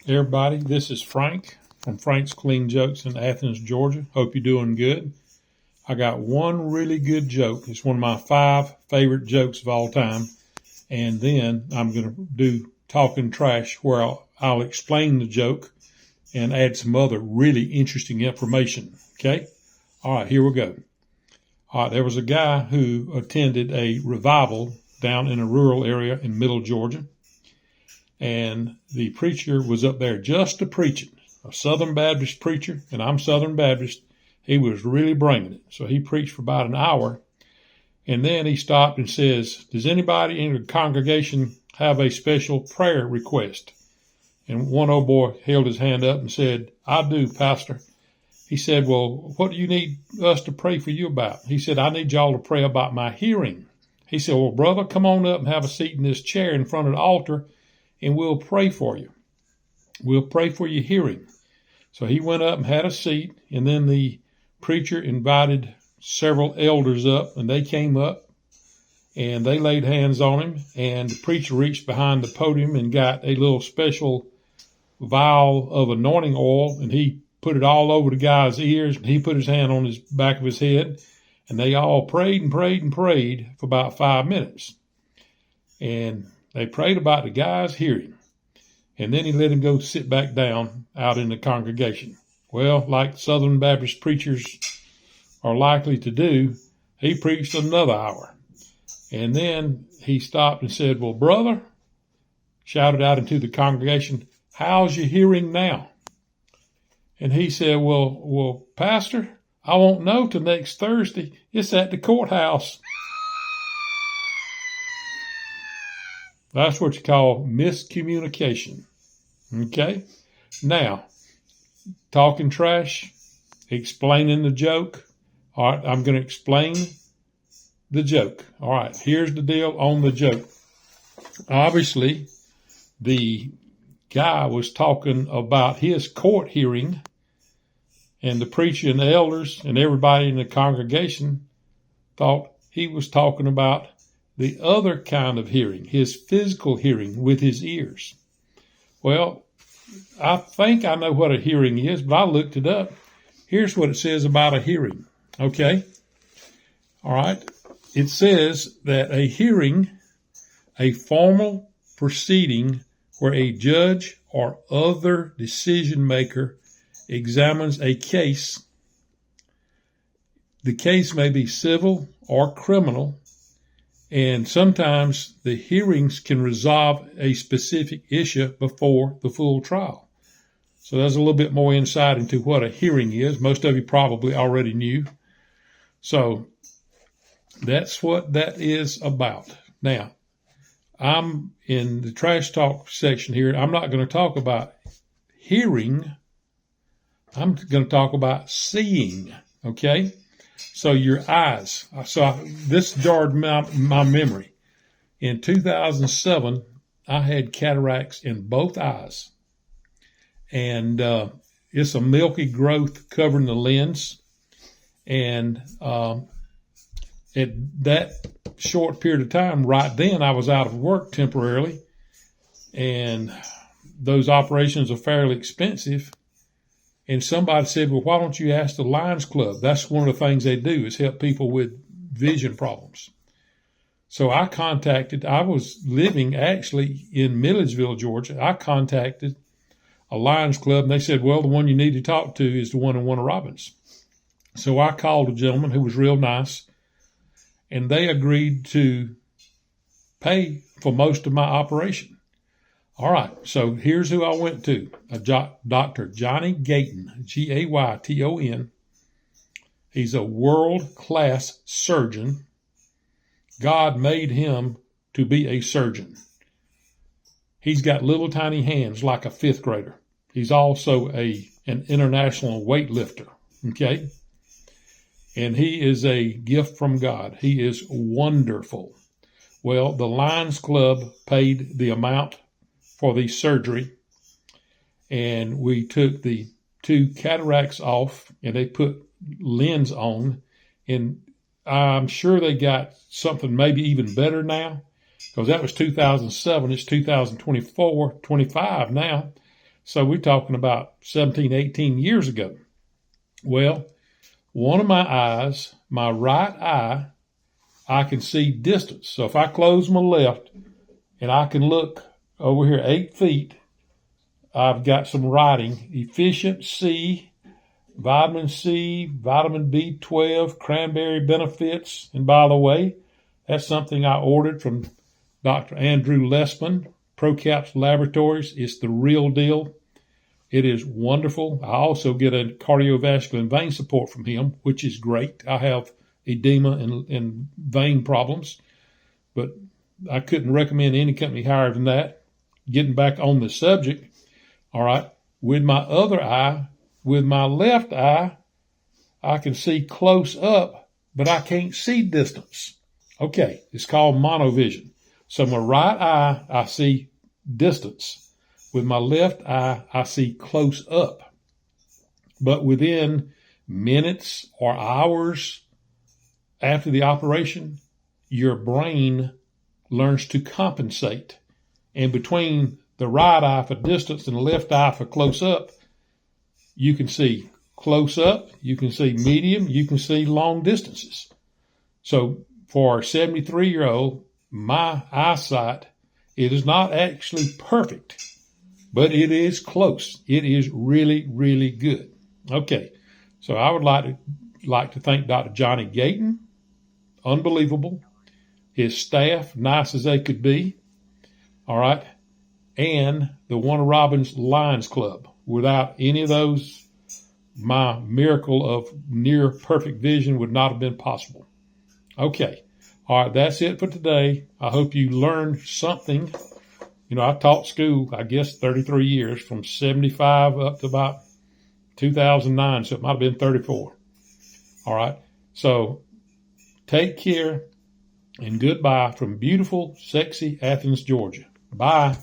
Everybody, this is Frank from Frank's Clean Jokes in Athens, Georgia. Hope you're doing good. I got one really good joke. It's one of my 5 favorite jokes of all time. And then I'm going to do Talking Trash, where I'll explain the joke and add some other really interesting information. Okay? All right, here we go. All right, there was a guy who attended a revival down in a rural area in middle Georgia. And the preacher was up there just to preaching, a Southern Baptist preacher, and I'm Southern Baptist. He was really bringing it. So he preached for about an hour, and then he stopped and says, does anybody in the congregation have a special prayer request? And one old boy held his hand up and said, I do, Pastor. He said, well, what do you need us to pray for you about? He said, I need y'all to pray about my hearing. He said, well, brother, come on up and have a seat in this chair in front of the altar, and we'll pray for you. We'll pray for your hearing. So he went up and had a seat, and then the preacher invited several elders up, and they came up, and they laid hands on him, and the preacher reached behind the podium and got a little special vial of anointing oil, and he put it all over the guy's ears, and he put his hand on his back of his head, and they all prayed and prayed and prayed for about 5 minutes. And they prayed about the guy's hearing, and then he let him go sit back down out in the congregation. Well, like Southern Baptist preachers are likely to do, he preached another hour. And then he stopped and said, well, brother, shouted out into the congregation, how's your hearing now? And he said, well, Pastor, I won't know till next Thursday. It's at the courthouse. That's what you call miscommunication. Okay? Now, talking trash, explaining the joke. All right, I'm going to explain the joke. All right, here's the deal on the joke. Obviously, the guy was talking about his court hearing, and the preacher and the elders and everybody in the congregation thought he was talking about the other kind of hearing, his physical hearing with his ears. Well, I think I know what a hearing is, but I looked it up. Here's what it says about a hearing. Okay? All right. It says that a hearing, a formal proceeding where a judge or other decision maker examines a case. The case may be civil or criminal, and sometimes the hearings can resolve a specific issue before the full trial. So there's a little bit more insight into what a hearing is. Most of you probably already knew. So that's what that is about. Now, I'm in the trash talk section here. I'm not going to talk about hearing. I'm going to talk about seeing. Okay? So your eyes. This jarred my memory. In 2007, I had cataracts in both eyes. And it's a milky growth covering the lens. And at that short period of time, right then, I was out of work temporarily. And those operations are fairly expensive. And somebody said, well, why don't you ask the Lions Club? That's one of the things they do is help people with vision problems. So I was living actually in Milledgeville, Georgia. I contacted a Lions Club, and they said, well, the one you need to talk to is the one in Warner Robins. So I called a gentleman who was real nice, and they agreed to pay for most of my operation. All right, so here's who I went to. Dr. Johnny Gayton, Gayton. He's a world-class surgeon. God made him to be a surgeon. He's got little tiny hands like a 5th grader. He's also an international weightlifter, okay? And he is a gift from God. He is wonderful. Well, the Lions Club paid the amount for the surgery, and we took the 2 cataracts off, and they put lens on, and I'm sure they got something maybe even better now, because that was 2007. It's 2024, 25 now. So we're talking about 17, 18 years ago. Well, one of my eyes, my right eye, I can see distance. So if I close my left and I can look over here 8 feet, I've got some writing, efficient C, vitamin B12, cranberry benefits. And by the way, that's something I ordered from Dr. Andrew Lessman, ProCaps Laboratories. It's the real deal. It is wonderful. I also get a cardiovascular and vein support from him, which is great. I have edema and vein problems, but I couldn't recommend any company higher than that. Getting back on the subject, all right, with my other eye, with my left eye, I can see close up, but I can't see distance. Okay, it's called monovision. So my right eye, I see distance. With my left eye, I see close up. But within minutes or hours after the operation, your brain learns to compensate. And between the right eye for distance and the left eye for close up, you can see close up, you can see medium, you can see long distances. So for a 73-year-old, my eyesight, it is not actually perfect, but it is close. It is really, really good. Okay, so I would like to thank Dr. Johnny Gayton, unbelievable. His staff, nice as they could be, all right, and the Warner Robins Lions Club. Without any of those, my miracle of near perfect vision would not have been possible. Okay, all right, that's it for today. I hope you learned something. You know, I taught school, I guess, 33 years, from 75 up to about 2009, so it might have been 34. All right, so take care and goodbye from beautiful, sexy Athens, Georgia. Bye.